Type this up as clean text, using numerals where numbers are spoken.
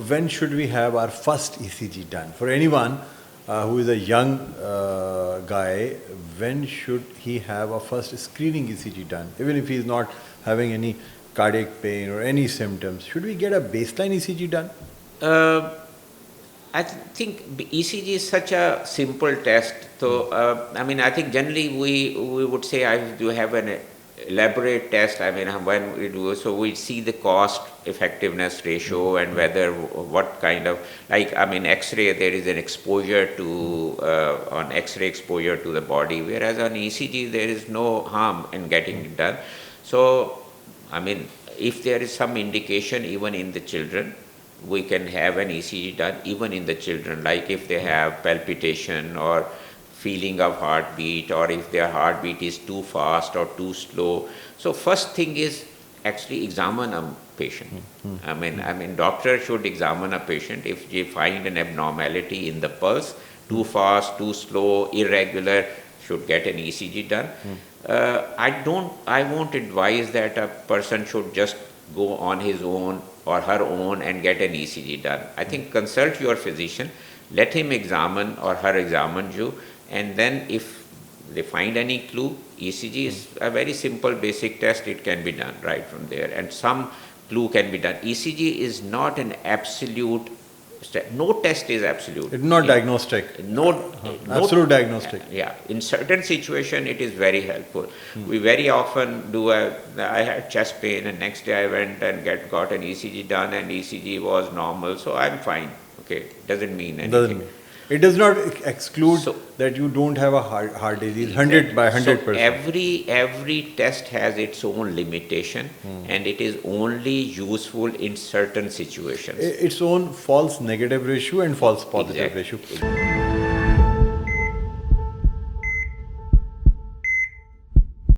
when should we have our first ECG done? For anyone who is a young guy, when should he have a first screening ECG done? Even if he is not having any cardiac pain or any symptoms, should we get a baseline ECG done? I think ECG is such a simple test. So, I think generally we would say I do have an elaborate test. When we do, so we see the cost effectiveness ratio and whether what kind of, X-ray, there is an exposure to, on X-ray exposure to the body, whereas on ECG there is no harm in getting it done. So, if there is some indication even in the children, we can have an ECG done even in the children, like if they have palpitation or feeling of heartbeat, or if their heartbeat is too fast or too slow. So first thing is actually examine a patient. Doctor should examine a patient. If they find an abnormality in the pulse, too fast, too slow, irregular, should get an ECG done. I won't advise that a person should just go on his own or her own and get an ECG done. I think consult your physician, let him examine or her examine you, and then if they find any clue, ECG is a very simple basic test, it can be done right from there, and some clue can be done. ECG is not an absolute, no test is absolute. It's not diagnostic. Absolute diagnostic. Yeah, in certain situation it is very helpful. We very often do I had chest pain and next day I went and got an ECG done and ECG was normal, so I'm fine. Okay, doesn't mean anything. It does not exclude that you don't have a heart disease 100%. So every test has its own limitation, and it is only useful in certain situations. Its own false negative ratio and false positive ratio.